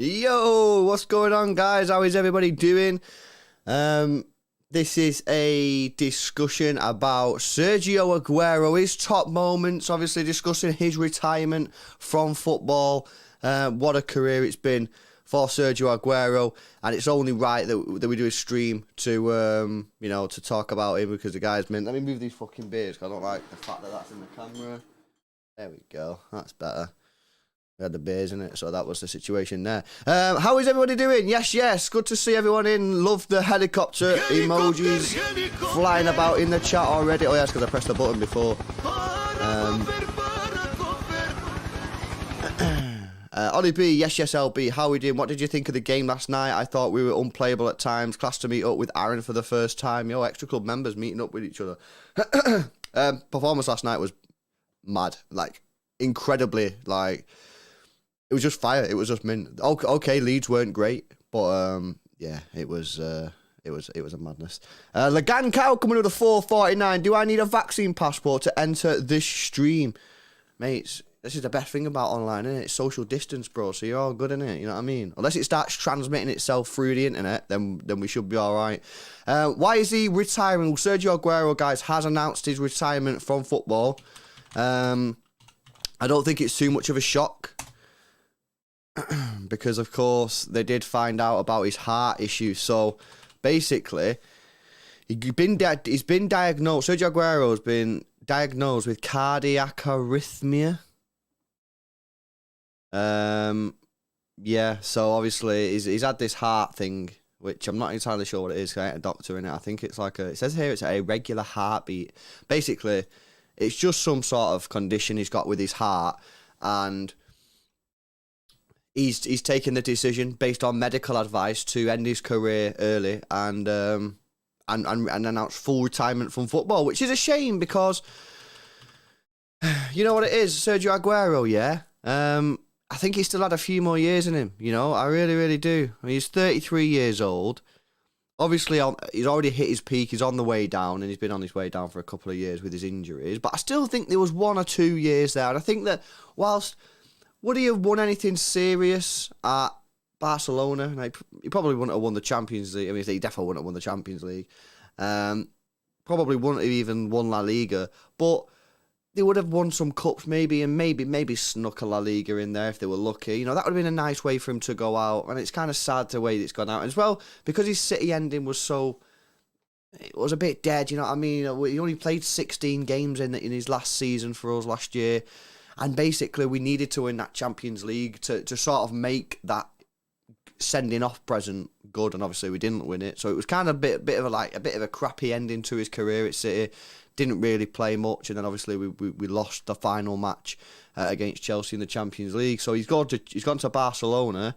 Yo, what's going on, guys? How is everybody doing? This is a discussion about Sergio Aguero, his top moments, obviously discussing his retirement from football. What a career it's been for Sergio Aguero, and it's only right that we do a stream to, to talk about him, because the guy's meant. Let me move these fucking beers, 'cause I don't like the fact that that's in the camera. There we go, that's better. We had the beers in it, so that was the situation there. How is everybody doing? Yes, good to see everyone in. Love the helicopter emojis flying about in the chat already. Oh, yes, because I pressed the button before. Ollie B, yes, LB, how are we doing? What did you think of the game last night? I thought we were unplayable at times. Class to meet up with Aaron for the first time. Yo, extra club members meeting up with each other. Performance last night was mad, like, incredibly, like... It was just fire. It was just mint. Okay, Leeds weren't great, but yeah, it was a madness. Lagan Cow coming with a 449. Do I need a vaccine passport to enter this stream? Mates, this is the best thing about online, isn't it? It's social distance, bro, so you're all good, innit? You know what I mean? Unless it starts transmitting itself through the internet, then we should be all right. Why is he retiring? Well, Sergio Aguero, guys, has announced his retirement from football. I don't think it's too much of a shock. Because, of course, they did find out about his heart issue. So, basically, he's been diagnosed. Sergio Aguero's been diagnosed with cardiac arrhythmia. Yeah, so obviously he's had this heart thing, which I'm not entirely sure what it is. 'Cause I ain't a doctor in it. I think it's like it says here it's a irregular heartbeat. Basically, it's just some sort of condition he's got with his heart, and he's taken the decision based on medical advice to end his career early and announce full retirement from football, which is a shame because you know what it is, Sergio Aguero, yeah. I think he still had a few more years in him, you know. I really, really do. I mean, he's 33 years old. Obviously, he's already hit his peak. He's on the way down, and he's been on his way down for a couple of years with his injuries. But I still think there was 1 or 2 years there, and I think that whilst would he have won anything serious at Barcelona? Like, he probably wouldn't have won the Champions League. I mean, he definitely wouldn't have won the Champions League. Probably wouldn't have even won La Liga. But they would have won some cups maybe, and maybe snuck a La Liga in there if they were lucky. You know, that would have been a nice way for him to go out. And it's kind of sad the way it's gone out. As well, because his City ending was so... It was a bit dead, you know what I mean? He only played 16 games in his last season for us last year. And basically, we needed to win that Champions League to sort of make that sending off present good. And obviously, we didn't win it, so it was kind of a bit of a crappy ending to his career at City. Didn't really play much, and then obviously we lost the final match against Chelsea in the Champions League. So he's gone to Barcelona,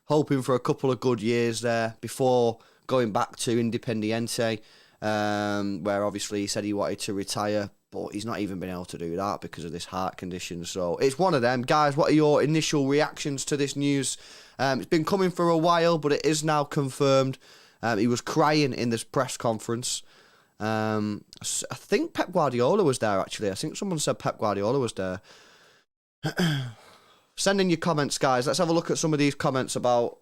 hoping for a couple of good years there before going back to Independiente, where obviously he said he wanted to retire. But he's not even been able to do that because of this heart condition. So it's one of them. Guys, what are your initial reactions to this news? It's been coming for a while, but it is now confirmed. He was crying in this press conference. I think Pep Guardiola was there, actually. I think someone said Pep Guardiola was there. Send in your comments, guys. Let's have a look at some of these comments about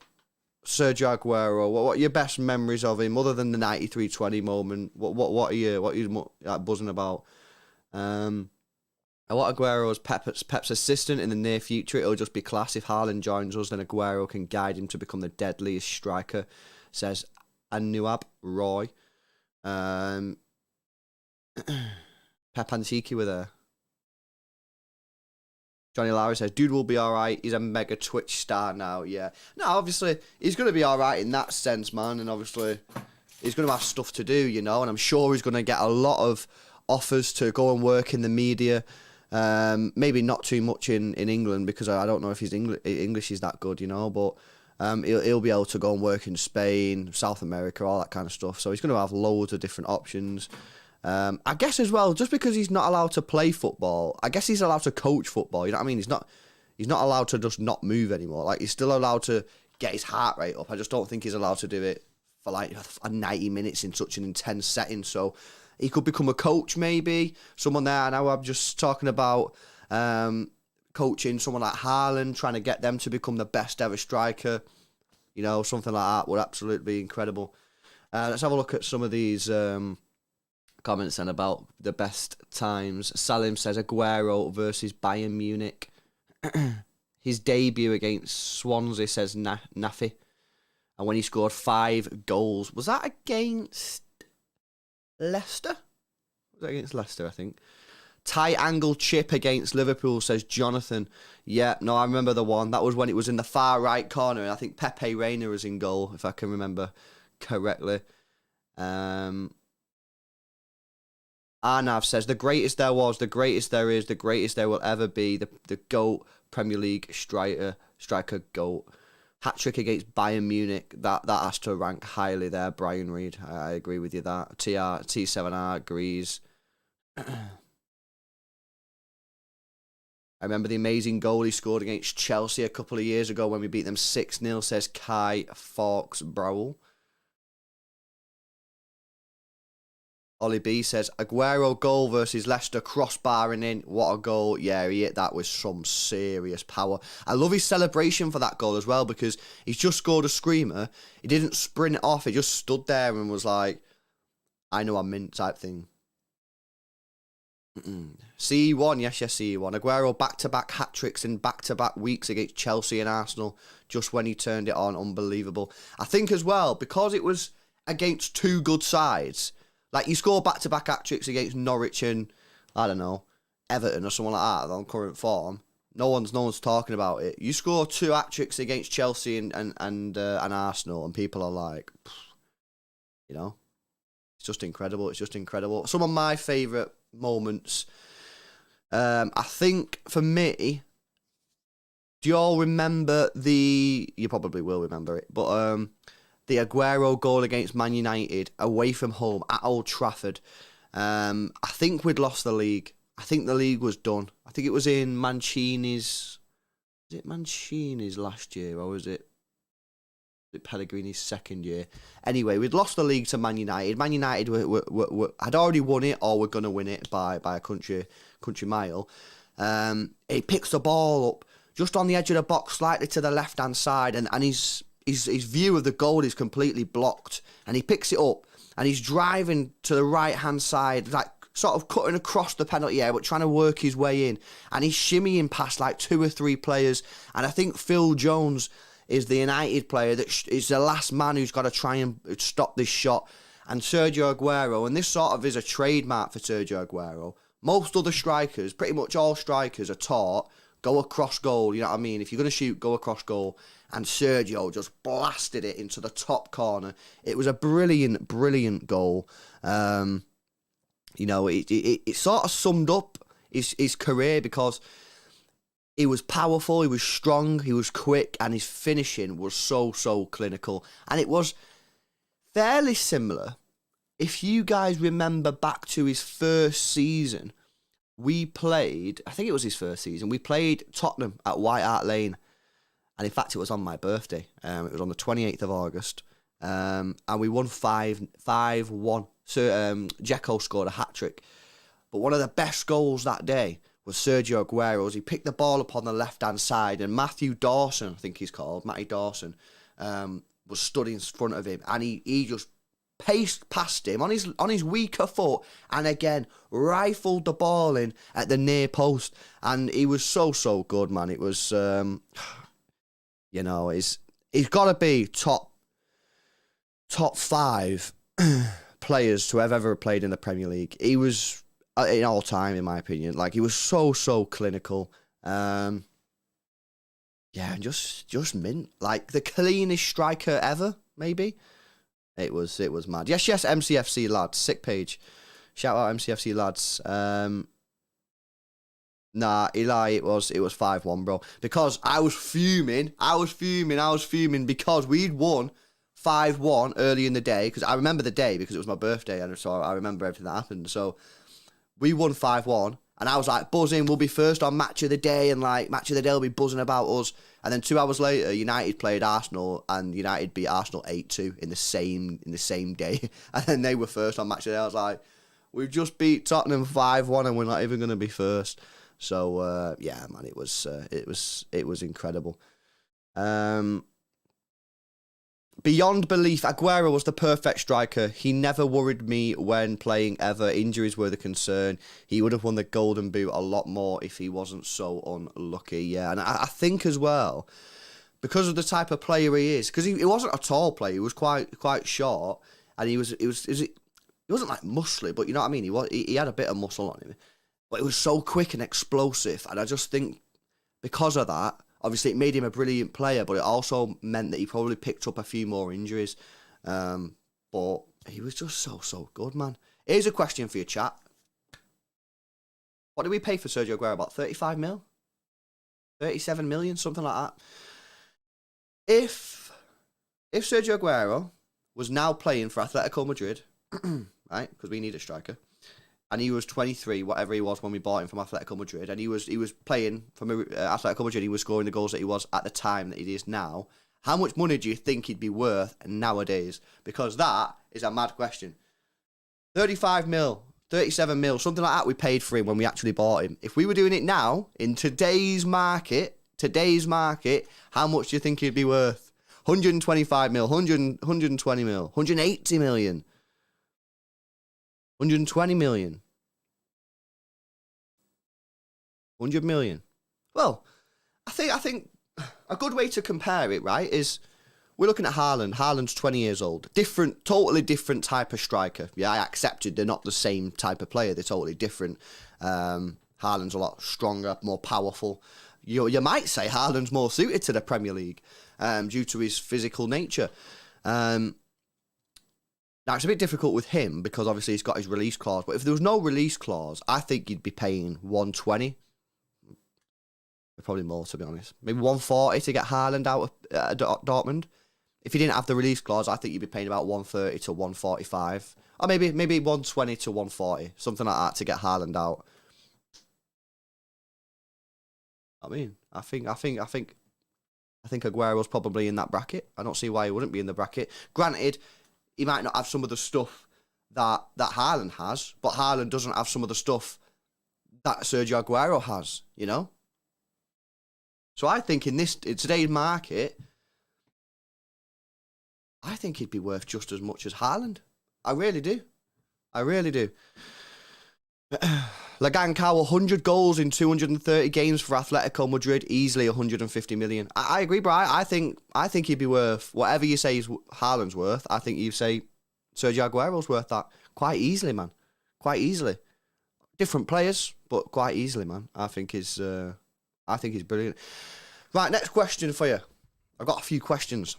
Sergio Aguero. What are your best memories of him, other than the 93-20 moment? What are you buzzing about? I want Aguero as Pep's assistant in the near future. It'll just be class. If Haaland joins us, then Aguero can guide him to become the deadliest striker, says Anuab Roy. Pep and Tiki were there. Johnny Lowry says, dude will be alright. He's a mega Twitch star now, yeah. No, obviously, he's going to be alright in that sense, man. And obviously, he's going to have stuff to do, you know. And I'm sure he's going to get a lot of offers to go and work in the media. Maybe not too much in England, because I don't know if his English is that good, you know. But he'll be able to go and work in Spain, South America, all that kind of stuff. So he's going to have loads of different options. I guess as well, just because he's not allowed to play football, I guess he's allowed to coach football. You know what I mean? He's not allowed to just not move anymore. Like, he's still allowed to get his heart rate up. I just don't think he's allowed to do it for like 90 minutes in such an intense setting. So he could become a coach, maybe someone there. Now I'm just talking about coaching someone like Haaland, trying to get them to become the best ever striker. You know, something like that would absolutely be incredible. Let's have a look at some of these comments then about the best times. Salim says Aguero versus Bayern Munich. His debut against Swansea, says Nafi. And when he scored 5 goals. Was that against Leicester? Was that against Leicester, I think? Tight angle chip against Liverpool, says Jonathan. Yeah, no, I remember the one. That was when it was in the far right corner, and I think Pepe Reina was in goal, if I can remember correctly. Arnav says, the greatest there was, the greatest there is, the greatest there will ever be, the GOAT Premier League striker GOAT. Hat-trick against Bayern Munich, that has to rank highly there, Brian Reed. I agree with you that. T7R agrees. I remember the amazing goal he scored against Chelsea a couple of years ago when we beat them 6-0, says Kai Fawkes Browell. Ollie B says, Aguero goal versus Leicester, crossbarring in. What a goal. Yeah, he hit that with some serious power. I love his celebration for that goal as well, because he's just scored a screamer. He didn't sprint it off. He just stood there and was like, I know I'm mint type thing. CE1, yes, CE1. Aguero back-to-back hat-tricks in back-to-back weeks against Chelsea and Arsenal, just when he turned it on. Unbelievable. I think as well, because it was against two good sides, like, you score back-to-back hat-tricks against Norwich and, I don't know, Everton or someone like that on current form. No one's talking about it. You score two hat-tricks against Chelsea and Arsenal, and people are like, you know, it's just incredible. It's just incredible. Some of my favourite moments, I think, for me, do you all remember you probably will remember it, but the Aguero goal against Man United away from home at Old Trafford. I think we'd lost the league. I think the league was done. I think it was in Mancini's... Was it Mancini's last year, or was it Pellegrini's second year? Anyway, we'd lost the league to Man United. Man United had already won it, or were going to win it by a country mile. He picks the ball up just on the edge of the box, slightly to the left-hand side, and his view of the goal is completely blocked, and he picks it up and he's driving to the right hand side, like sort of cutting across the penalty area but trying to work his way in, and he's shimmying past like two or three players, and I think Phil Jones is the United player that is the last man who's got to try and stop this shot. And Sergio Aguero, and this sort of is a trademark for Sergio Aguero, most other strikers, pretty much all strikers, are taught go across goal, you know what I mean? If you're going to shoot, go across goal. And Sergio just blasted it into the top corner. It was a brilliant, brilliant goal. You know, it sort of summed up his career, because he was powerful, he was strong, he was quick, and his finishing was so clinical. And it was fairly similar. If you guys remember back to his first season, we played, I think it was his first season, we played Tottenham at White Hart Lane. And in fact, it was on my birthday. It was on the 28th of August. And we won 5-1. So Dzeko scored a hat-trick. But one of the best goals that day was Sergio Aguero's. He picked the ball up on the left-hand side, and Matthew Dawson, I think he's called, Matty Dawson, was stood in front of him. And he just paced past him on his weaker foot, and again rifled the ball in at the near post. And he was so good, man. It was... you know, he's got to be top 5 players to have ever played in the Premier League. He was in all time, in my opinion. Like, he was so clinical. Yeah, and just mint. Like, the cleanest striker ever, maybe. It was mad. Yes, MCFC lads. Sick page. Shout out MCFC lads. Nah, Eli, it was 5-1, bro. Because I was fuming because we'd won 5-1 early in the day. Because I remember the day because it was my birthday, and so I remember everything that happened. So we won 5-1, and I was like buzzing. We'll be first on match of the day, and like match of the day will be buzzing about us. And then 2 hours later, United played Arsenal, and United beat Arsenal 8-2 in the same day. And then they were first on match of the day. I was like, we've just beat Tottenham 5-1, and we're not even going to be first. So yeah, man, it was incredible. Beyond belief, Aguero was the perfect striker. He never worried me when playing ever. Injuries were the concern. He would have won the Golden Boot a lot more if he wasn't so unlucky. Yeah, and I think as well, because of the type of player he is, because he wasn't a tall player. He was quite short, and he wasn't like muscly, but you know what I mean. He had a bit of muscle on him. But it was so quick and explosive, and I just think because of that, obviously it made him a brilliant player, but it also meant that he probably picked up a few more injuries. But he was just so good, man. Here's a question for your chat. What did we pay for Sergio Aguero? About 35 mil? 37 million? Something like that. If Sergio Aguero was now playing for Atletico Madrid, right, because we need a striker, and he was 23, whatever he was when we bought him from Atletico Madrid, and he was playing from Atletico Madrid, he was scoring the goals that he was at the time that he is now, how much money do you think he'd be worth nowadays? Because that is a mad question. 35 mil, 37 mil, something like that we paid for him when we actually bought him. If we were doing it now, in today's market, how much do you think he'd be worth? 125 mil, 120 mil, 180 million. 120 million. 100 million. Well, I think a good way to compare it, right, is we're looking at Haaland. Haaland's 20 years old. Totally different type of striker. Yeah, I accepted they're not the same type of player. They're totally different. Haaland's a lot stronger, more powerful. You might say Haaland's more suited to the Premier League due to his physical nature. Now, it's a bit difficult with him because obviously he's got his release clause. But if there was no release clause, I think you'd be paying 120. Probably more, to be honest. Maybe 140 to get Haaland out of Dortmund. If you didn't have the release clause, I think you'd be paying about 130 to 145. Or maybe 120 to 140. Something like that to get Haaland out. I mean, I think Aguero's probably in that bracket. I don't see why he wouldn't be in the bracket. Granted, he might not have some of the stuff that Haaland has, but Haaland doesn't have some of the stuff that Sergio Aguero has, you know? So I think in today's market, I think he'd be worth just as much as Haaland. I really do. Lagankau, 100 goals in 230 games for Atletico Madrid, easily 150 million. I agree, bro. I think he'd be worth whatever you say Haaland's worth. I think you say Sergio Aguero's worth that quite easily, man. Quite easily. Different players, but quite easily, man. I think he's brilliant. Right, next question for you. I've got a few questions.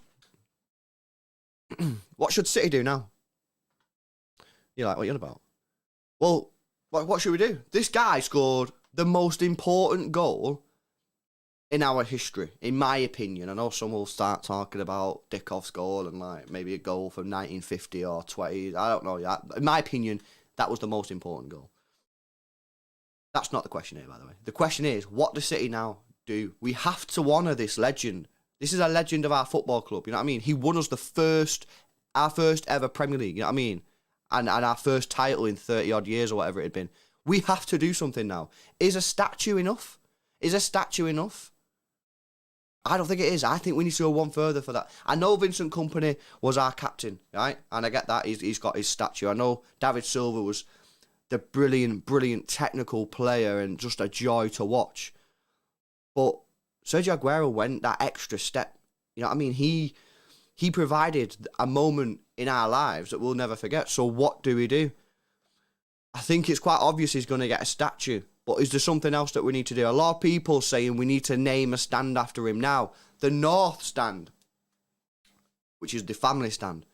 What should City do now? You're like, what are you on about? Well, what should we do? This guy scored the most important goal in our history, in my opinion. I know some will start talking about Dickov's goal and like maybe a goal from 1950 or 20. I don't know. In my opinion, that was the most important goal. That's not the question here, by the way. The question is, what does City now do? We have to honour this legend. This is a legend of our football club. You know what I mean? He won us our first ever Premier League. You know what I mean? And our first title in 30 odd years or whatever it had been. We have to do something now. Is a statue enough? I don't think it is. I think we need to go one further for that. I know Vincent Kompany was our captain, right? And I get that. He's got his statue. I know David Silva was the brilliant technical player and just a joy to watch. But Sergio Aguero went that extra step. You know what I mean? He provided a moment in our lives that we'll never forget. So what do we do? I think it's quite obvious he's going to get a statue. But is there something else that we need to do? A lot of people saying we need to name a stand after him now. The North Stand, which is the family stand.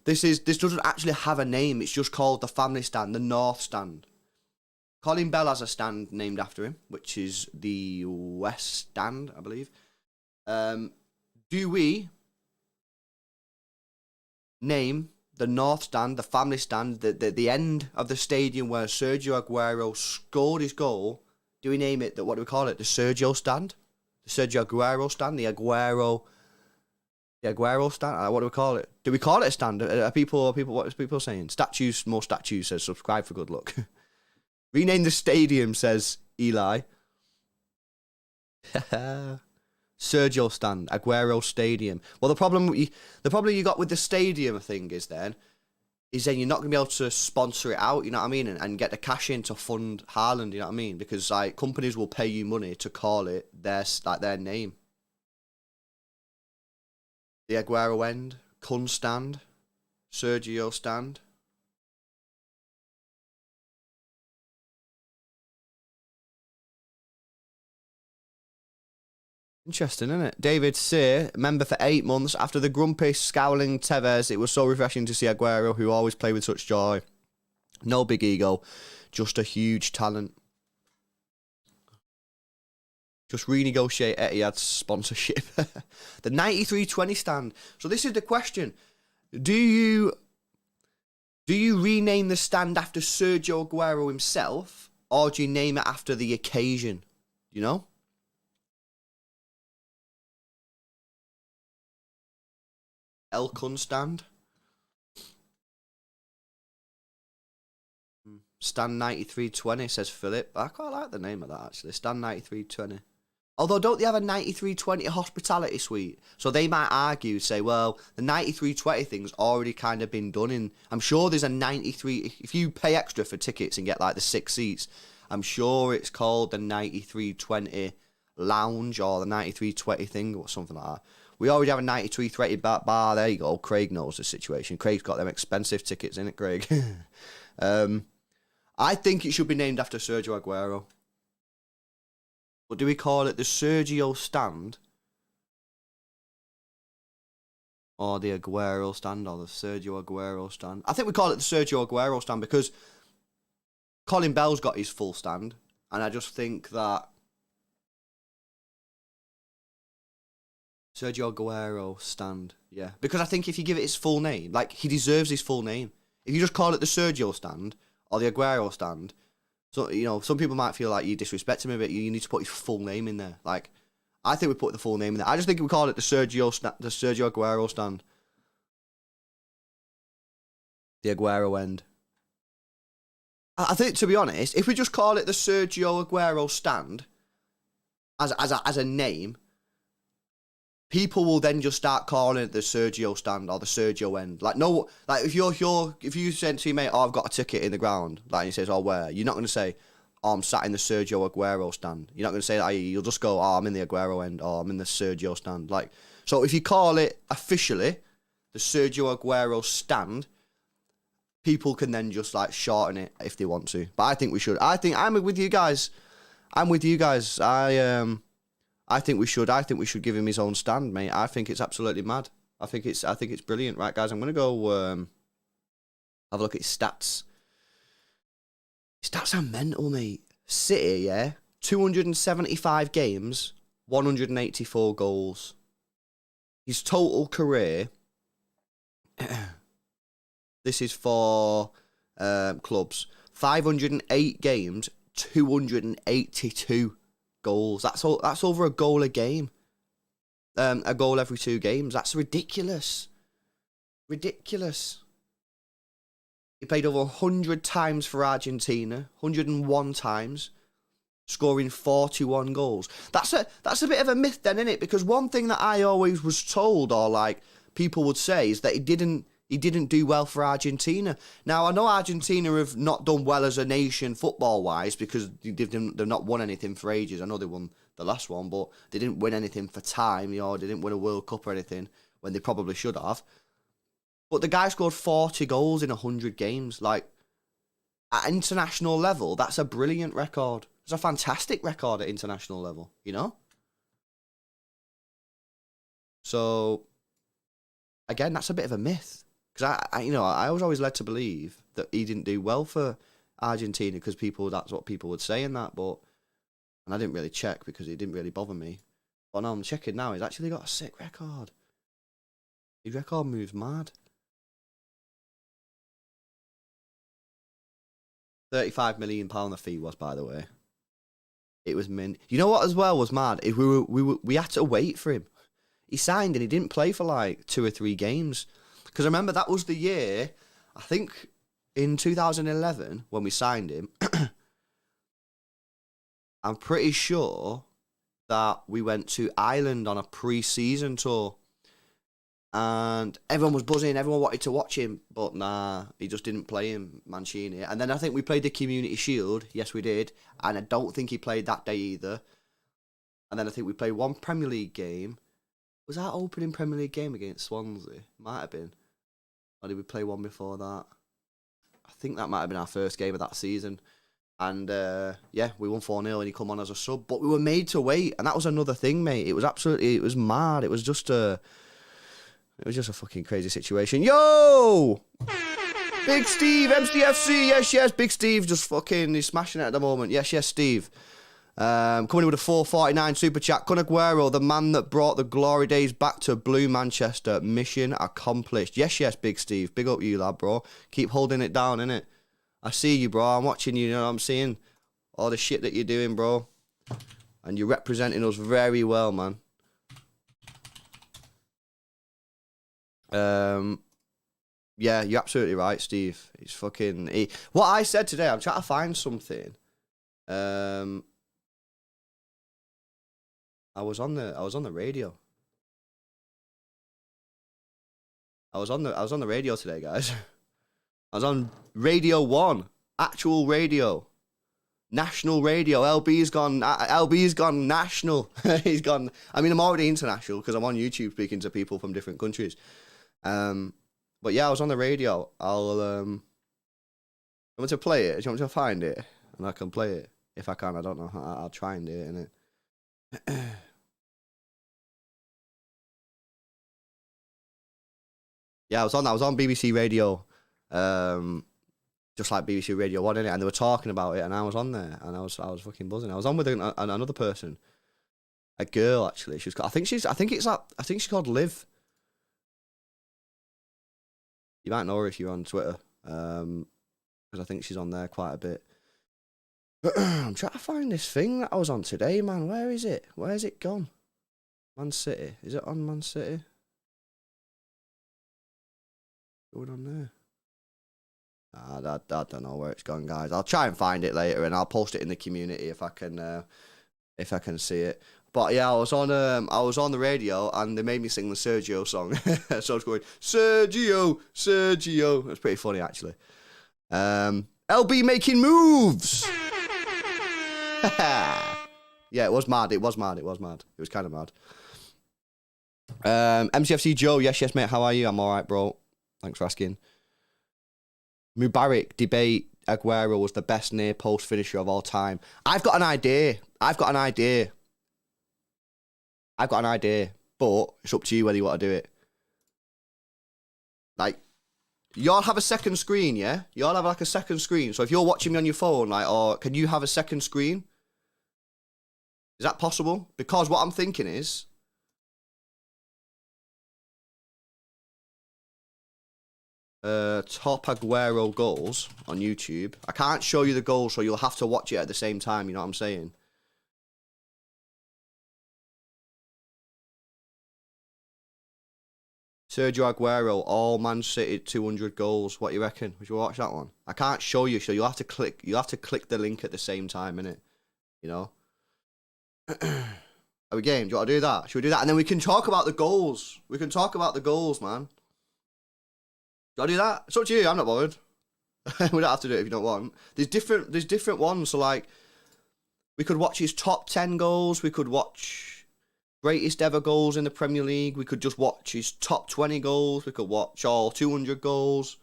This doesn't actually have a name. It's just called the family stand, the North Stand. Colin Bell has a stand named after him, which is the West Stand, I believe. Do we name the North Stand, the family stand, the end of the stadium where Sergio Aguero scored his goal? Do we name it, what do we call it? The Sergio Stand? The Sergio Aguero Stand? The Aguero stand? What do we call it? Do we call it a stand? What are people saying? Statues, more statues, says subscribe for good luck. Rename the stadium, says Eli. Sergio Stand, Aguero Stadium. Well, the problem you got with the stadium thing is then you're not going to be able to sponsor it out, you know what I mean, and get the cash in to fund Haaland, you know what I mean, because like companies will pay you money to call it their name. The Aguero end, Kun Stand, Sergio Stand. Interesting, isn't it? David Sear, member for 8 months. After the grumpy, scowling Tevez, it was so refreshing to see Aguero, who always played with such joy. No big ego, just a huge talent. Just renegotiate Etihad's sponsorship. The 93-20 stand. So this is the question. Do you Do you rename the stand after Sergio Aguero himself, or do you name it after the occasion? You know? El Kun stand. Stand 9320, says Philip. I quite like the name of that, actually. Stand 9320. Although, don't they have a 9320 hospitality suite? So they might argue, say, well, the 9320 thing's already kind of been done in... I'm sure there's a 93... If you pay extra for tickets and get, like, the 6 seats, I'm sure it's called the 9320 lounge or the 9320 thing or something like that. We already have a 9320 bar. There you go. Craig knows the situation. Craig's got them expensive tickets, innit, Craig? I think it should be named after Sergio Aguero. But do we call it the Sergio stand? Or the Aguero stand? Or the Sergio Aguero stand? I think we call it the Sergio Aguero stand because Colin Bell's got his full stand. And I just think that Sergio Aguero stand, yeah. Because I think if you give it his full name, like, he deserves his full name. If you just call it the Sergio stand or the Aguero stand, so, you know, some people might feel like you disrespect him a bit. You need to put his full name in there. Like, I think we put the full name in there. I just think we call it the Sergio Aguero stand. The Aguero end. I think, to be honest, if we just call it the Sergio Aguero stand as a name, people will then just start calling it the Sergio stand or the Sergio end. Like, no, like if you said to your mate, oh, I've got a ticket in the ground, like, he says, oh, where? You're not going to say, oh, I'm sat in the Sergio Aguero stand. You're not going to say that. You'll just go, oh, I'm in the Aguero end, or I'm in the Sergio stand. Like, so if you call it officially the Sergio Aguero stand, people can then just like shorten it if they want to. But I think we should. I'm with you guys. I think we should. I think we should give him his own stand, mate. I think it's absolutely mad. I think it's brilliant, right, guys? I'm gonna go have a look at his stats. His stats are mental, mate. City, yeah, 275 games, 184 goals. His total career. This is for clubs. 508 games, 282 goals. That's over a goal a game. A goal every 2 games. That's ridiculous. Ridiculous. He played over 100 times for Argentina. 101 times. Scoring 41 goals. That's a bit of a myth then, isn't it? Because one thing that I always was told, or like people would say, is that he didn't do well for Argentina. Now, I know Argentina have not done well as a nation football-wise because they've not won anything for ages. I know they won the last one, but they didn't win anything for time. You know, they didn't win a World Cup or anything when they probably should have. But the guy scored 40 goals in 100 games. Like, at international level, that's a brilliant record. It's a fantastic record at international level, you know? So, again, that's a bit of a myth. Because I was always led to believe that he didn't do well for Argentina because that's what people would say in that. And I didn't really check because it didn't really bother me. But now I'm checking now. He's actually got a sick record. His record moves mad. £35 million the fee was, by the way. It was mint. You know what as well was mad? If we had to wait for him. He signed and he didn't play for like 2 or 3 games. Because I remember that was the year, I think in 2011, when we signed him, I'm pretty sure that we went to Ireland on a pre-season tour. And everyone was buzzing, everyone wanted to watch him, but nah, he just didn't play in Mancini. And then I think we played the Community Shield, yes we did, and I don't think he played that day either. And then I think we played one Premier League game. Was that opening Premier League game against Swansea? Might have been. Or did we play one before that? I think that might have been our first game of that season. And, yeah, we won 4-0 and he come on as a sub. But we were made to wait, and that was another thing, mate. It was mad. It was just a fucking crazy situation. Yo! Big Steve, MCFC, yes, Big Steve just fucking, he's smashing it at the moment. Yes, Steve. Coming in with a 449 super chat. Kun Aguero, the man that brought the glory days back to Blue Manchester. Mission accomplished. Yes, yes, Big Steve. Big up you, lad, bro. Keep holding it down, innit? I see you, bro. I'm watching you, you know what I'm seeing? All the shit that you're doing, bro. And you're representing us very well, man. Yeah, you're absolutely right, Steve. It's fucking... What I said today, I'm trying to find something. I was on the radio. I was on the radio today, guys. I was on Radio 1. Actual radio. National radio. LB's gone national. He's gone... I mean, I'm already international because I'm on YouTube speaking to people from different countries. But yeah, I was on the radio. I'll... you want me to play it? Do you want me to find it? And I can play it. If I can, I don't know. I'll try and do it, innit? Yeah, I was on BBC Radio, just like BBC Radio 1, innit? And they were talking about it, and I was on there, and I was fucking buzzing. I was on with another person, a girl actually. I think she's called Liv. You might know her if you're on Twitter, because I think she's on there quite a bit. I'm trying to find this thing that I was on today, man. Where is it? Where's it gone? Man City. Is it on Man City? Going on there? I don't know where it's gone, guys. I'll try and find it later, and I'll post it in the community if I can see it. But yeah, I was on the radio, and they made me sing the Sergio song. So I was going, Sergio, Sergio. It was pretty funny, actually. LB making moves. Yeah, it was mad. It was kind of mad. MCFC Joe, yes, mate. How are you? I'm all right, bro. Thanks for asking. Mubarak debate. Aguero was the best near post finisher of all time. I've got an idea. But it's up to you whether you want to do it. Like, y'all have a second screen, yeah? Y'all have like a second screen. So if you're watching me on your phone, like, or can you have a second screen? Is that possible? Because what I'm thinking is, top Aguero goals on YouTube. I can't show you the goals, so you'll have to watch it at the same time, you know what I'm saying? Sergio Aguero, all Man City 200 goals. What do you reckon? Would you watch that one? I can't show you, so you'll have to click the link at the same time, innit? You know? Are we game? Do you want to do that? Should we do that? And then we can talk about the goals. We can talk about the goals, man. Do I do that? It's up to you. I'm not bothered. We don't have to do it if you don't want. There's different ones. So like, we could watch his top 10 goals. We could watch greatest ever goals in the Premier League. We could just watch his top 20 goals. We could watch all 200 goals.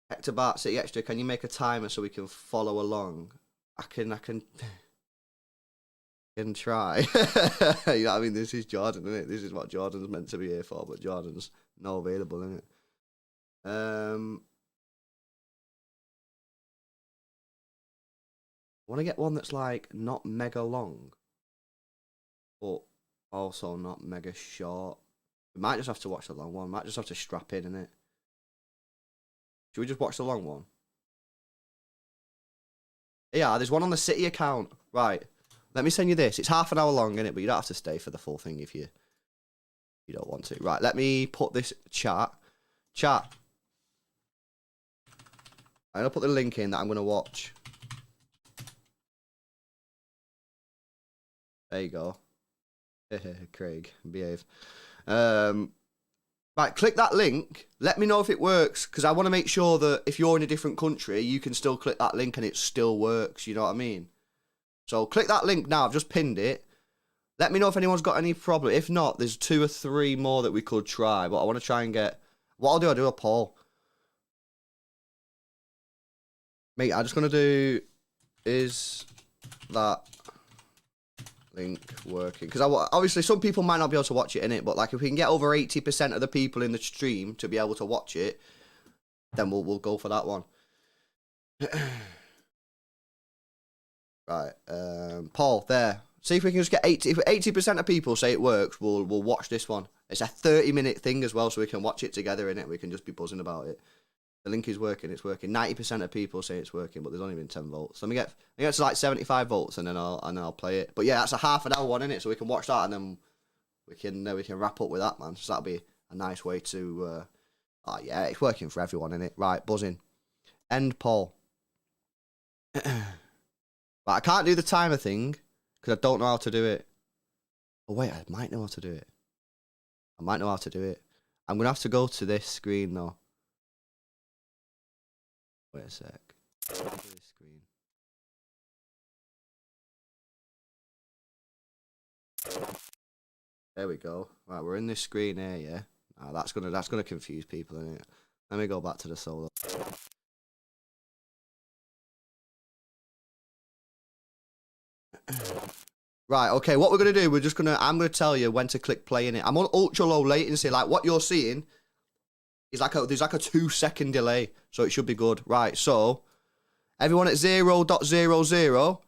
Hector Bart City Extra. Can you make a timer so we can follow along? I can try. You know what I mean? This is Jordan, isn't it? This is what Jordan's meant to be here for, but Jordan's not available, isn't it? I want to get one that's like not mega long, but also not mega short. We might just have to watch the long one. Might just have to strap in, innit? Should we just watch the long one? Yeah, there's one on the City account. Right. Let me send you this. It's half an hour long, innit? But you don't have to stay for the full thing if you don't want to. Right, let me put this chat. I'm going to put the link in that I'm going to watch. There you go. Craig, behave. Right, click that link. Let me know if it works, because I want to make sure that if you're in a different country, you can still click that link and it still works. You know what I mean? So click that link now. I've just pinned it. Let me know if anyone's got any problem. If not, there's 2 or 3 more that we could try. But I want to try and get... What I'll do a poll. Mate, I'm just going to do... Is that link working? Because obviously some people might not be able to watch it, innit? But like, if we can get over 80% of the people in the stream to be able to watch it, then we'll go for that one. Right. Paul, there. See if we can just get 80. If 80% of people say it works, we'll watch this one. It's a 30-minute thing as well, so we can watch it together in it. We can just be buzzing about it. The link is working. It's working. 90% of people say it's working, but there's only been 10 votes. Let me get to like 75 votes, and then I'll play it. But yeah, that's a half an hour one in it, so we can watch that, and then we can wrap up with that, man. So that'll be a nice way to. Oh yeah, it's working for everyone in it. Right, buzzing. End Paul. Right, I can't do the timer thing because I don't know how to do it. Oh wait, I might know how to do it. I'm gonna have to go to this screen though. Wait a sec. This screen. There we go. Right, we're in this screen here, yeah. Oh, that's gonna confuse people, isn't it? Let me go back to the solo. Right, okay, what we're gonna do, I'm gonna tell you when to click play in it. I'm on ultra low latency, like what you're seeing is there's like a 2-second delay, so it should be good. Right, so everyone at 0.00.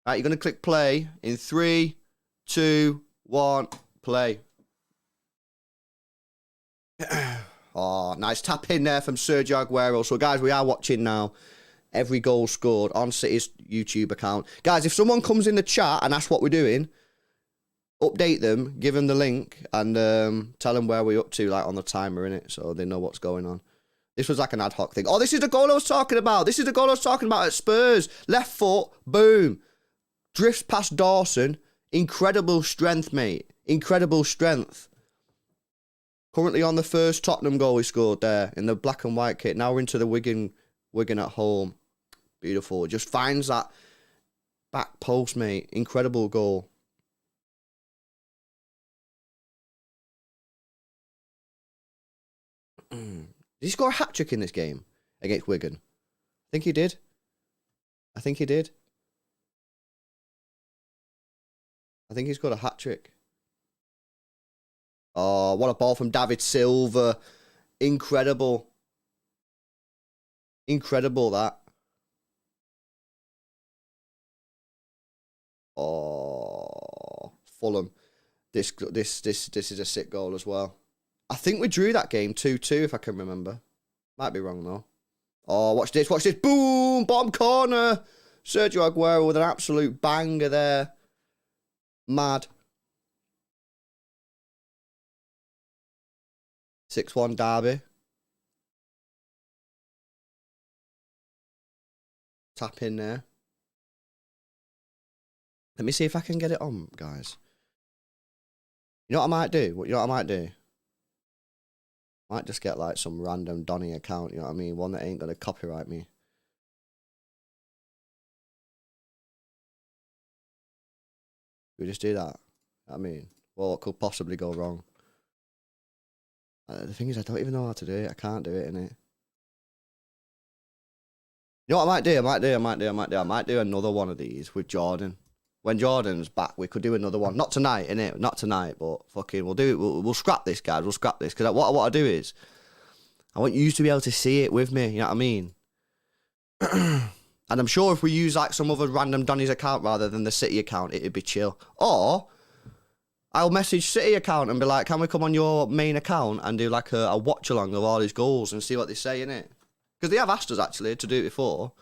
Right, you're gonna click play in 3, 2, 1, play. Oh, nice tap in there from Sergio Aguero. So guys, we are watching now every goal scored on City's YouTube account. Guys, if someone comes in the chat and asks what we're doing, update them, give them the link, and tell them where we're up to, like on the timer, innit, so they know what's going on. This was like an ad hoc thing. Oh, this is the goal I was talking about. At Spurs. Left foot, boom. Drifts past Dawson. Incredible strength, mate. Incredible strength. Currently on the first Tottenham goal he scored there in the black and white kit. Now we're into the Wigan at home. Beautiful. Just finds that back post, mate. Incredible goal. Did he score a hat-trick in this game against Wigan? I think he did. I think he scored a hat-trick. Oh, what a ball from David Silva. Incredible. Incredible, that. Oh, Fulham. This is a sick goal as well. I think we drew that game 2-2, if I can remember. Might be wrong, though. Oh, watch this. Boom! Bottom corner. Sergio Aguero with an absolute banger there. Mad. 6-1 Derby. Tap in there. Let me see if I can get it on, guys. You know what I might do? I might just get like some random Donny account, you know what I mean? One that ain't gonna copyright me. We just do that. I mean, what could possibly go wrong? The thing is, I don't even know how to do it. I can't do it, innit? You know what I might do? I might do another one of these with Jordan. When Jordan's back, we could do another one. Not tonight, innit? Not tonight, but fucking, we'll do it. We'll scrap this, guys. We'll scrap this. Because what I do is, I want you to be able to see it with me. You know what I mean? And I'm sure if we use like some other random Donny's account rather than the City account, it'd be chill. Or I'll message City account and be like, can we come on your main account and do like a watch along of all his goals and see what they say, innit? Because they have asked us actually to do it before.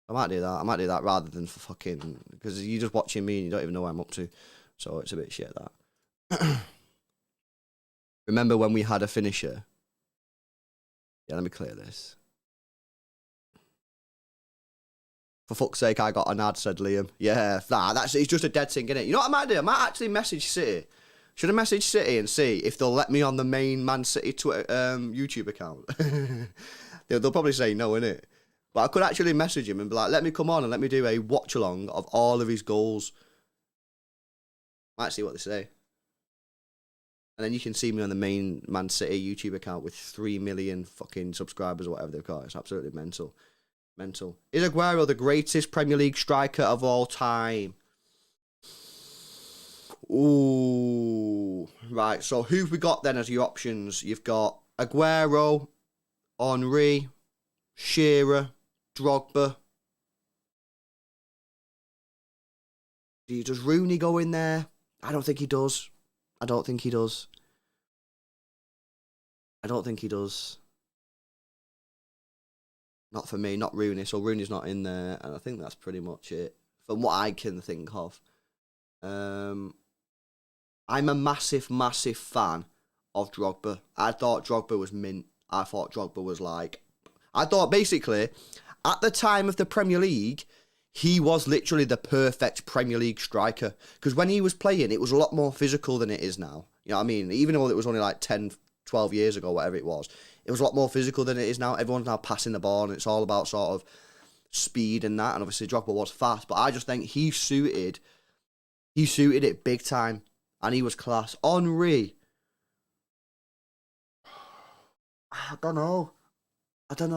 I might do that rather than for fucking, because you're just watching me and you don't even know what I'm up to. So it's a bit shit, that. Remember when we had a finisher? Yeah, let me clear this. For fuck's sake, I got an ad, said Liam. Yeah, it's just a dead thing, innit? You know what I might do? I might actually message City. Should I message City and see if they'll let me on the main Man City Twitter, YouTube account? They'll probably say no, innit? But I could actually message him and be like, let me come on and let me do a watch along of all of his goals. Might see what they say. And then you can see me on the main Man City YouTube account with 3 million fucking subscribers or whatever they've got. It's absolutely mental. Mental. Is Aguero the greatest Premier League striker of all time? Ooh. Right, so who've we got then as your options? You've got Aguero, Henry, Shearer, Drogba. Does Rooney go in there? I don't think he does. I don't think he does. I don't think he does. Not for me, not Rooney. So Rooney's not in there, and I think that's pretty much it from what I can think of. I'm a massive, massive fan of Drogba. I thought Drogba was mint. I thought Drogba was like... I thought basically, at the time of the Premier League, he was literally the perfect Premier League striker. Because when he was playing, it was a lot more physical than it is now. You know what I mean? Even though it was only like 10, 12 years ago, whatever it was a lot more physical than it is now. Everyone's now passing the ball, and it's all about sort of speed and that. And obviously, Drogba was fast, but I just think he suited it big time, and he was class. Henry, I don't know,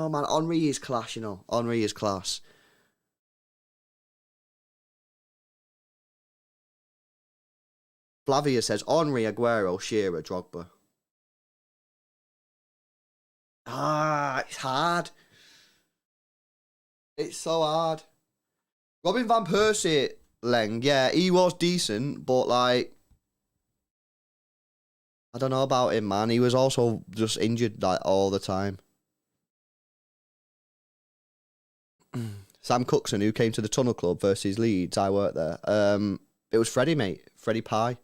man. Henry is class, you know. Henry is class. Flavia says Henry, Aguero, Shearer, Drogba. It's hard. It's so hard. Robin van Persie, Leng, yeah, he was decent, but like, I don't know about him, man. He was also just injured like all the time. Sam Cookson, who came to the Tunnel Club versus Leeds, I worked there. It was Freddie, mate. Freddie Pie.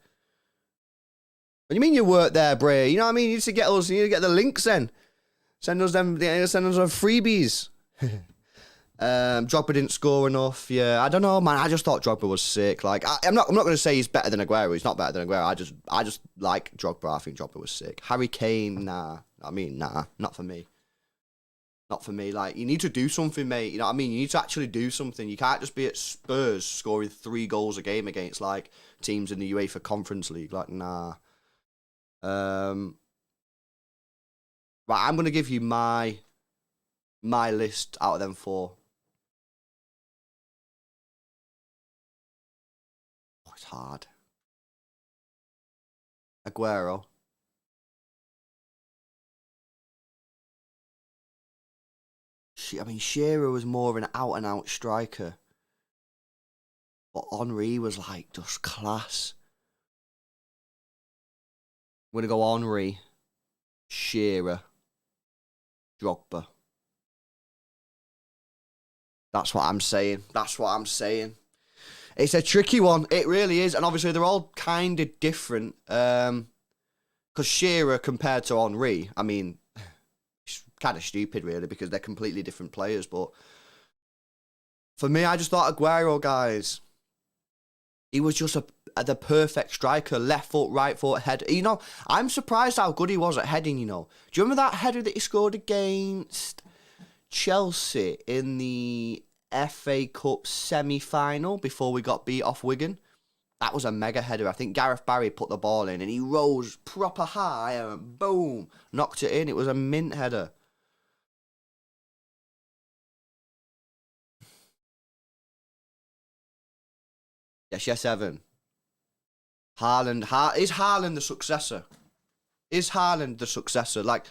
What do you mean you worked there, Bray? You know what I mean? You need to get us. You need to get the links then. Send us them freebies. Drogba didn't score enough. Yeah, I don't know, man. I just thought Drogba was sick. Like, I'm not going to say he's better than Aguero. He's not better than Aguero. I just like Drogba. I think Drogba was sick. Harry Kane, nah. I mean, nah, not for me. Not for me. Like, you need to do something, mate. You know what I mean? You need to actually do something. You can't just be at Spurs scoring 3 goals a game against like teams in the UEFA Conference League. Like, nah. Right, I'm gonna give you my list out of them 4. Oh, it's hard. Aguero. I mean, Shearer was more of an out-and-out striker. But Henry was like just class. I'm gonna go Henry, Shearer, Drogba. That's what I'm saying. It's a tricky one. It really is. And obviously, they're all kind of different. Because Shearer compared to Henry, I mean, it's kind of stupid, really, because they're completely different players. But for me, I just thought Aguero, guys, he was just the perfect striker. Left foot, right foot, head. You know, I'm surprised how good he was at heading, you know. Do you remember that header that he scored against Chelsea in the FA Cup semi-final before we got beat off Wigan? That was a mega header. I think Gareth Barry put the ball in and he rose proper high and boom, knocked it in. It was a mint header. Yes, Evan. Haaland. Is Haaland the successor? Is Haaland the successor? Like,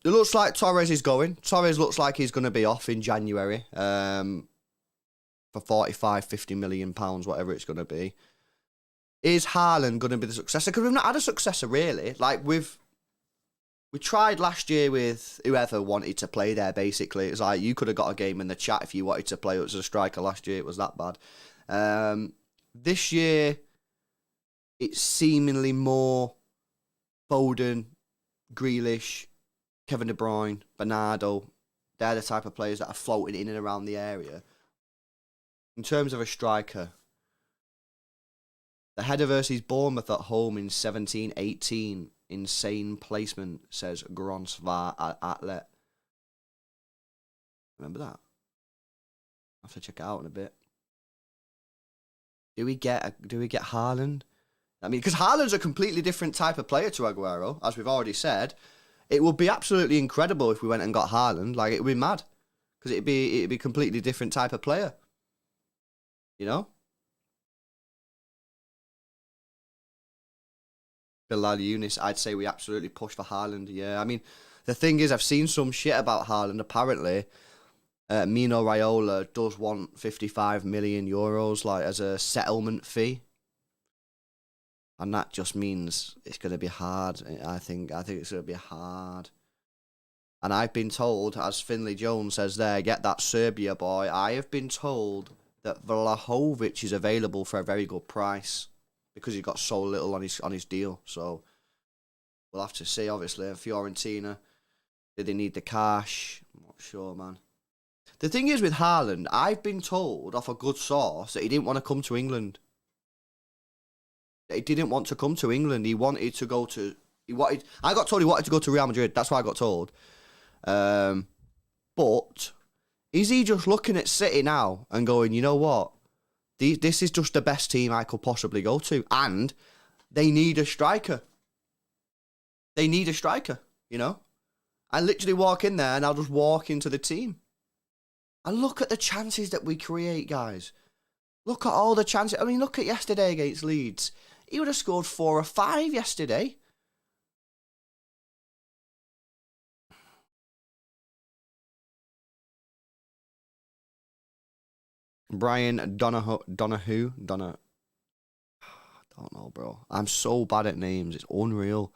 it looks like Torres is going. Torres looks like he's going to be off in January for 45, 50 million pounds, whatever it's going to be. Is Haaland going to be the successor? Because we've not had a successor, really. Like, we tried last year with whoever wanted to play there, basically. It's like, you could have got a game in the chat if you wanted to play as a striker last year. It was that bad. This year, it's seemingly more Foden, Grealish, Kevin De Bruyne, Bernardo. They're the type of players that are floating in and around the area. In terms of a striker, the header versus Bournemouth at home in 17-18. Insane placement, says Gronsvar Atlet. Remember that? I'll have to check it out in a bit. Do we get Haaland? I mean, because Haaland's a completely different type of player to Aguero, as we've already said. It would be absolutely incredible if we went and got Haaland. Like, it would be mad. Because it'd be a completely different type of player. You know? Bilal Younis, I'd say we absolutely push for Haaland. Yeah, I mean, the thing is, I've seen some shit about Haaland, apparently. Mino Raiola does want 55 million euros, like, as a settlement fee. And that just means it's going to be hard. I think it's going to be hard. And I've been told, as Finley Jones says there, get that Serbia boy. I have been told that Vlahovic is available for a very good price because he got so little on his deal. So we'll have to see. Obviously, Fiorentina, did they need the cash? I'm not sure, man. The thing is with Haaland, I've been told off a good source that he didn't want to come to England. He didn't want to come to England. He wanted to go to. I got told he wanted to go to Real Madrid. That's what I got told. But is he just looking at City now and going, you know what? This is just the best team I could possibly go to, and they need a striker. They need a striker. You know, I literally walk in there and I'll just walk into the team. And look at the chances that we create, guys. Look at all the chances. I mean, look at yesterday against Leeds. He would have scored 4 or 5 yesterday. Brian Donahue. I don't know, bro. I'm so bad at names. It's unreal.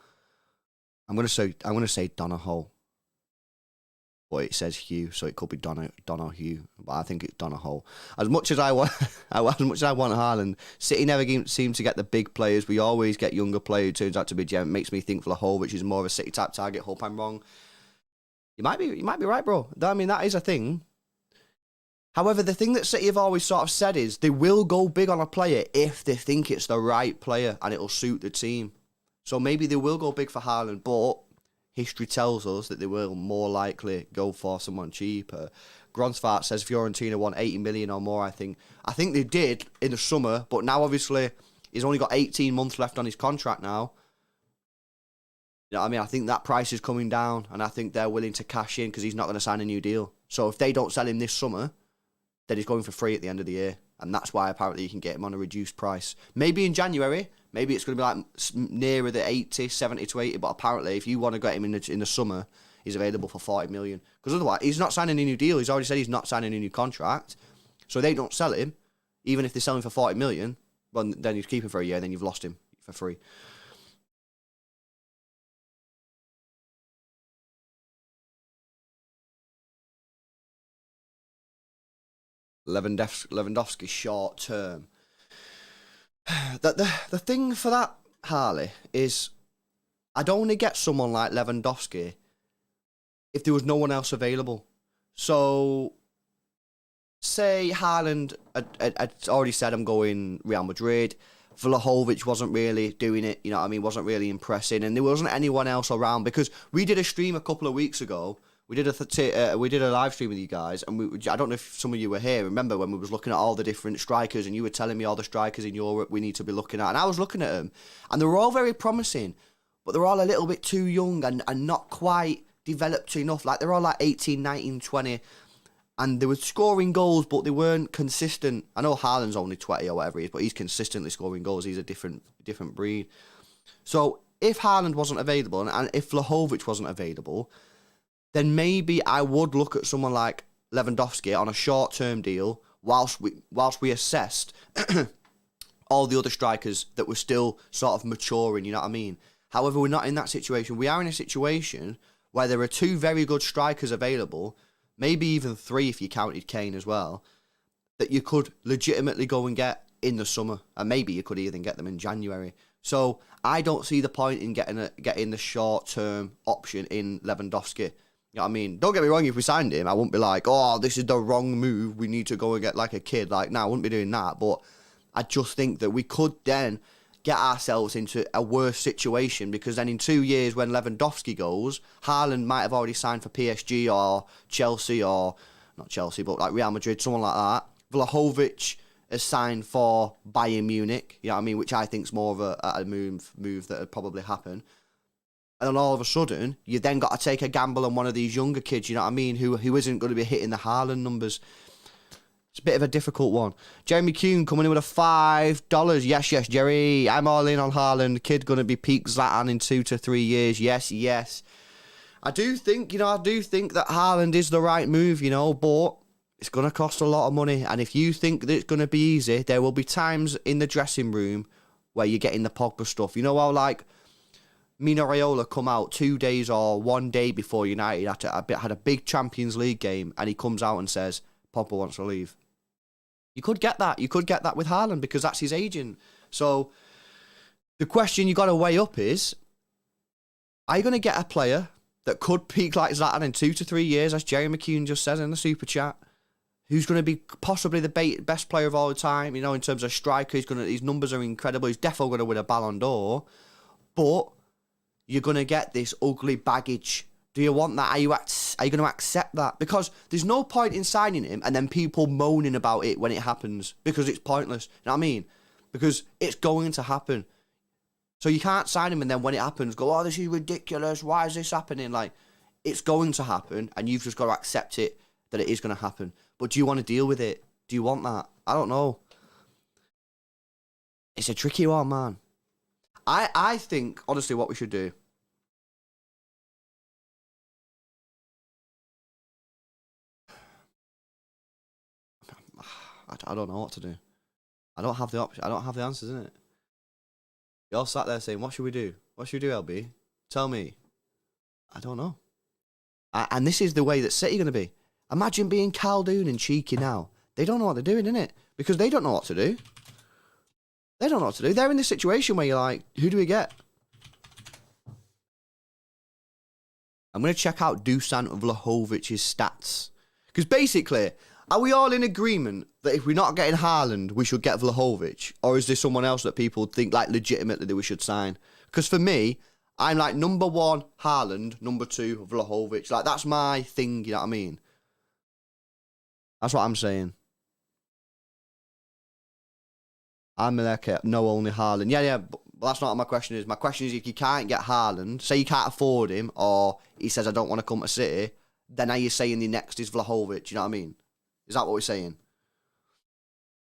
I'm gonna say Donahue. But it says Hugh, so it could be Donahue. But I think it's Donahue. As much as I want Haaland, City never seem to get the big players. We always get younger players who turns out to be gem. Makes me think Vlahovic is more of a City type target. Hope I'm wrong. You might be right, bro. I mean, that is a thing. However, the thing that City have always sort of said is they will go big on a player if they think it's the right player and it'll suit the team. So maybe they will go big for Haaland, but history tells us that they will more likely go for someone cheaper. Gronsfart says Fiorentina want 80 million or more, I think. I think they did in the summer, but now obviously he's only got 18 months left on his contract now. You know what I mean? I think that price is coming down, and I think they're willing to cash in because he's not going to sign a new deal. So if they don't sell him this summer, then he's going for free at the end of the year. And that's why apparently you can get him on a reduced price. Maybe in January, maybe it's going to be like nearer the 80, 70 to 80. But apparently if you want to get him in the summer, he's available for 40 million. Because otherwise, he's not signing a new deal. He's already said he's not signing a new contract. So they don't sell him. Even if they sell him for 40 million, well, then you keep him for a year, then you've lost him for free. Lewandowski short term. The thing for that, Harley, is I'd only get someone like Lewandowski if there was no one else available. So, say Haaland had already said I'm going Real Madrid. Vlahovic wasn't really doing it, you know what I mean, wasn't really impressing, and there wasn't anyone else around, because we did a stream a couple of weeks ago. We did a live stream with you guys, and I don't know if some of you were here. Remember when we was looking at all the different strikers, and you were telling me all the strikers in Europe we need to be looking at, and I was looking at them, and they were all very promising, but they're all a little bit too young and not quite developed enough. Like, they're all like 18, 19, 20, and they were scoring goals, but they weren't consistent. I know Haaland's only 20 or whatever he is, but he's consistently scoring goals. He's a different breed. So if Haaland wasn't available, and if Vlahovic wasn't available, then maybe I would look at someone like Lewandowski on a short-term deal whilst we assessed all the other strikers that were still sort of maturing, you know what I mean? However, we're not in that situation. We are in a situation where there are 2 very good strikers available, maybe even 3 if you counted Kane as well, that you could legitimately go and get in the summer, and maybe you could even get them in January. So I don't see the point in getting the short-term option in Lewandowski. You know what I mean? Don't get me wrong, if we signed him, I wouldn't be like, oh, this is the wrong move, we need to go and get like a kid. Like, no, I wouldn't be doing that. But I just think that we could then get ourselves into a worse situation, because then in 2 years when Lewandowski goes, Haaland might have already signed for PSG or Chelsea, or not Chelsea, but like Real Madrid, someone like that. Vlahovic has signed for Bayern Munich, you know what I mean, which I think is more of a move that would probably happen. And then all of a sudden, you then got to take a gamble on one of these younger kids, you know what I mean, who isn't going to be hitting the Haaland numbers. It's a bit of a difficult one. Jeremy Kuhn coming in with a $5. Yes, Jerry. I'm all in on Haaland. Kid going to be peak Zlatan in 2 to 3 years. Yes. I do think that Haaland is the right move, you know, but It's going to cost a lot of money. And if you think that it's going to be easy, there will be times in the dressing room where you're getting the Pogba stuff. You know how, like, Mino Raiola come out 2 days or 1 day before United had a big Champions League game, and he comes out and says, Pogba wants to leave. You could get that. You could get that with Haaland because that's his agent. So the question you got to weigh up is, are you going to get a player that could peak like Zlatan in 2 to 3 years, as Jerry McKeown just said in the Super Chat, who's going to be possibly the best player of all time, in terms of striker? His numbers are incredible. He's definitely going to win a Ballon d'Or. But you're going to get this ugly baggage. Do you want that? Are you going to accept that? Because there's no point in signing him and then people moaning about it when it happens, because it's pointless. You know what I mean? Because it's going to happen. So you can't sign him and then when it happens, go, oh, this is ridiculous. Why is this happening? Like, it's going to happen and you've just got to accept it, that it is going to happen. But do you want to deal with it? Do you want that? I don't know. It's a tricky one, man. I think, honestly, what we should do, I don't know what to do. I don't have the option. I don't have the answers, innit? You're all sat there saying, what should we do? What should we do, LB? Tell me. I don't know. And this is the way that City are going to be. Imagine being Khaldoon and Cheeky now. They don't know what they're doing, innit? Because they don't know what to do. They don't know what to do. They're in this situation where you're like, who do we get? I'm going to check out Dusan Vlahovic's stats. Because basically, are we all in agreement that if we're not getting Haaland, we should get Vlahovic? Or is there someone else that people think, like, legitimately that we should sign? Because for me, I'm like, number 1, Haaland, number 2, Vlahovic. Like, that's my thing, you know what I mean? That's what I'm saying. I'm like, no, only Haaland. Yeah, but that's not what my question is. My question is, if you can't get Haaland, say you can't afford him, or he says, I don't want to come to City, then are you saying the next is Vlahovic? You know what I mean? Is that what we're saying?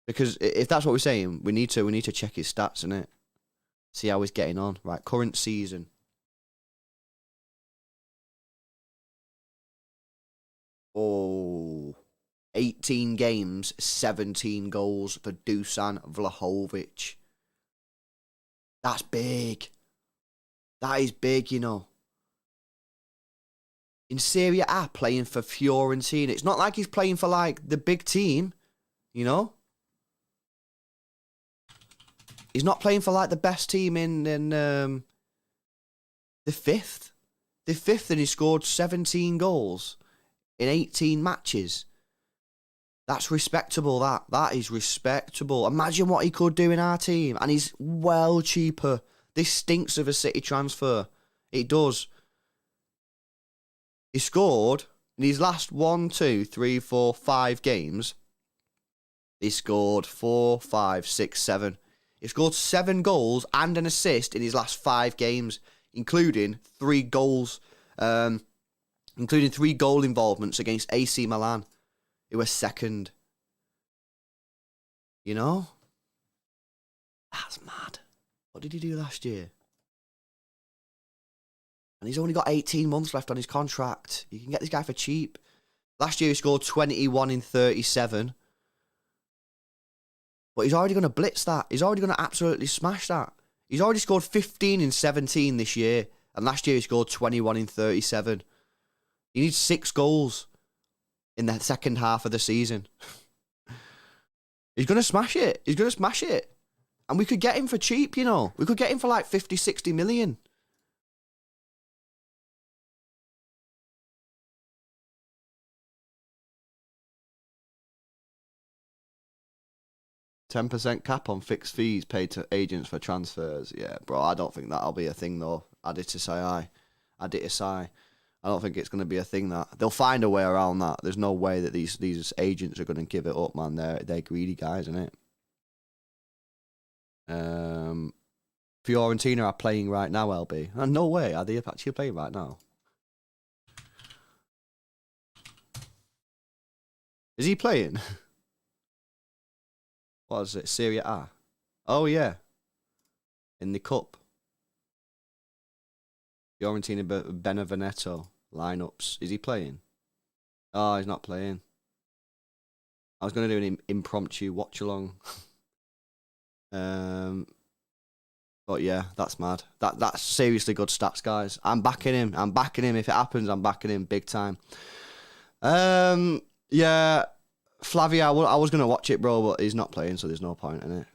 Because if that's what we're saying, we need to check his stats, innit? See how he's getting on. Right, current season. Oh, 18 games, 17 goals for Dusan Vlahovic. That's big. That is big, you know. In Serie A, playing for Fiorentina. It's not like he's playing for, like, the big team, you know? He's not playing for, like, the best team in the 5th. The 5th, and he scored 17 goals in 18 matches. That's respectable, that. That is respectable. Imagine what he could do in our team. And he's well cheaper. This stinks of a City transfer. It does. He scored in his last 1, 2, 3, 4, 5 games. He scored 4, 5, 6, 7. He scored 7 goals and an assist in his last 5 games, including 3 goals, including 3 goal involvements against AC Milan, who were second. You know? That's mad. What did he do last year? And he's only got 18 months left on his contract. You can get this guy for cheap. Last year he scored 21 in 37. But he's already going to blitz that. He's already going to absolutely smash that. He's already scored 15 in 17 this year. And last year he scored 21 in 37. He needs 6 goals in the second half of the season. He's going to smash it. He's going to smash it. And we could get him for cheap, you know. We could get him for like 50, 60 million. %10 cap on fixed fees paid to agents for transfers. Yeah, bro, I don't think that'll be a thing, though. I don't think it's going to be a thing that they'll find a way around that. There's no way that these agents are going to give it up, man. They're greedy guys, innit? Fiorentina are playing right now, LB. No way. Are they actually playing right now? Is he playing? What is it? Serie A? Oh, yeah. In the cup. Fiorentina Benevento lineups. Is he playing? Oh, he's not playing. I was going to do an impromptu watch-along. But yeah, that's mad. That's seriously good stats, guys. I'm backing him. I'm backing him. If it happens, I'm backing him big time. Yeah, Flavia, I was going to watch it, bro, but he's not playing, so there's no point in it.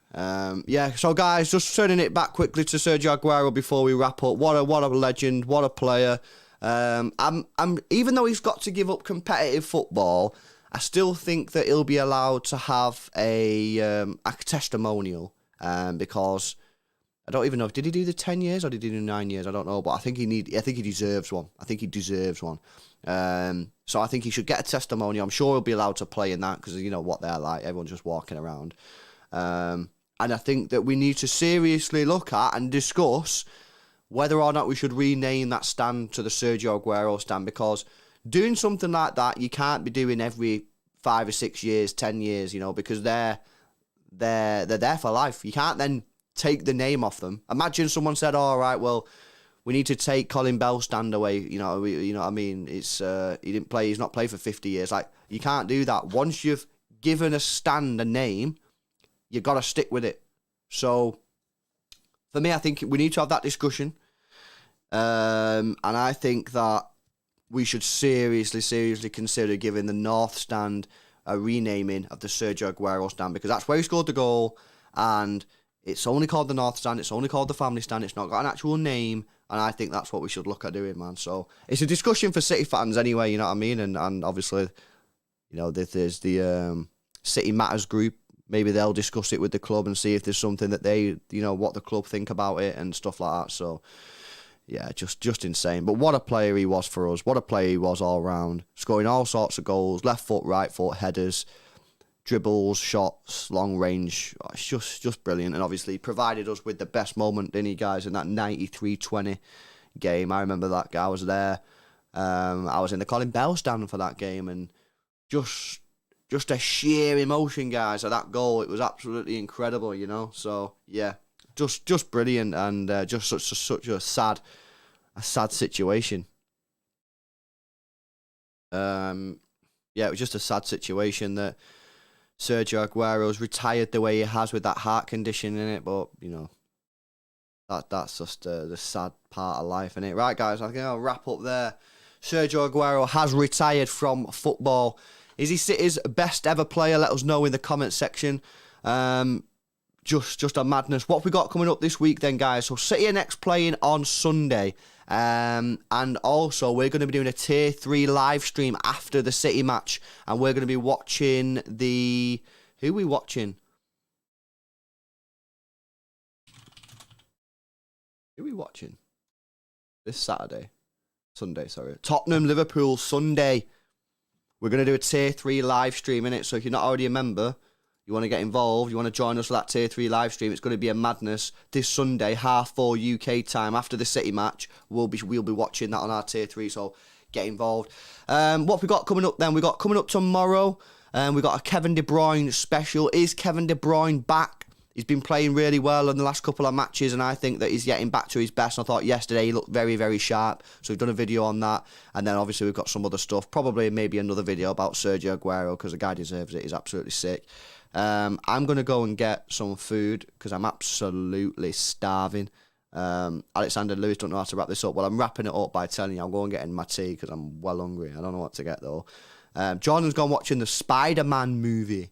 Yeah, so guys, just turning it back quickly to Sergio Aguero before we wrap up. What a legend, what a player. I'm even though he's got to give up competitive football, I still think that he'll be allowed to have a testimonial, because I don't even know, did he do the 10 years or did he do 9 years? I don't know, but I think he deserves one. I think he deserves one. So I think he should get a testimonial. I'm sure he'll be allowed to play in that because you know what they're like. Everyone's just walking around. And I think that we need to seriously look at and discuss whether or not we should rename that stand to the Sergio Aguero stand, because doing something like that, you can't be doing every 5 or 6 years, 10 years, you know, because they're there for life. You can't then take the name off them. Imagine someone said, all right, well, we need to take Colin Bell's stand away. You know what I mean? It's he's not played for 50 years. Like, you can't do that. Once you've given a stand a name, you got to stick with it. So, for me, I think we need to have that discussion. And I think that we should seriously consider giving the North stand a renaming of the Sergio Aguero stand, because that's where he scored the goal, and it's only called the North stand, it's only called the family stand, it's not got an actual name, and I think that's what we should look at doing, man. So, it's a discussion for City fans anyway, you know what I mean? And obviously, you know, there's the City Matters group. Maybe they'll discuss it with the club and see if there's something that they, you know, what the club think about it and stuff like that. So, yeah, just insane. But what a player he was for us. What a player he was all round. Scoring all sorts of goals, left foot, right foot, headers, dribbles, shots, long range. Oh, it's just brilliant. And obviously provided us with the best moment, didn't he, guys, in that 93-20 game. I remember that guy. I was there. I was in the Colin Bell stand for that game, and just a sheer emotion, guys, of that goal. It was absolutely incredible, you know. So, yeah, just brilliant, and just such a sad situation. Yeah, it was just a sad situation that Sergio Aguero's retired the way he has with that heart condition in it, but, you know, that's just the sad part of life, innit? Right, guys, I think I'll wrap up there. Sergio Aguero has retired from football. Is he City's best ever player? Let us know in the comment section. Just a madness. What have we got coming up this week then, guys? So City are next playing on Sunday. And also we're going to be doing a Tier 3 live stream after the City match. And we're going to be watching who are we watching? Who are we watching? This Sunday, sorry. Tottenham, Liverpool, Sunday. We're going to do a Tier 3 live stream, innit? So if you're not already a member, you want to get involved, you want to join us for that Tier 3 live stream, it's going to be a madness. This Sunday, 4:30 UK time, after the City match, we'll be watching that on our Tier 3, so get involved. What have we got coming up then? We got coming up tomorrow, we got a Kevin De Bruyne special. Is Kevin De Bruyne back? He's been playing really well in the last couple of matches, and I think that he's getting back to his best. I thought yesterday he looked very, very sharp, so we've done a video on that. And then obviously we've got some other stuff, probably maybe another video about Sergio Aguero, because the guy deserves it. He's absolutely sick. I'm going to go and get some food, because I'm absolutely starving. Alexander Lewis don't know how to wrap this up. Well, I'm wrapping it up by telling you I'm going and getting my tea, because I'm well hungry. I don't know what to get, though. Jordan's gone watching the Spider-Man movie.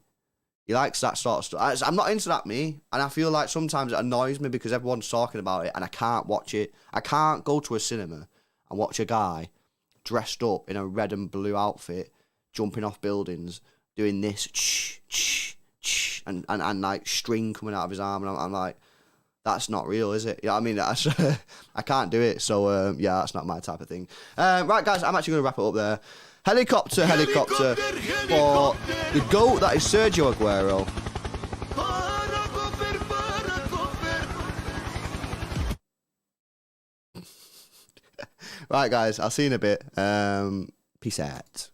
He likes that sort of stuff. I'm not into that, me. And I feel like sometimes it annoys me because everyone's talking about it and I can't watch it. I can't go to a cinema and watch a guy dressed up in a red and blue outfit, jumping off buildings, doing this, and like string coming out of his arm. And I'm like, that's not real, is it? You know what I mean? That's, I can't do it. So, yeah, that's not my type of thing. Right, guys, I'm actually going to wrap it up there. Helicopter for the GOAT that is Sergio Aguero. Right, guys, I'll see you in a bit. Peace out.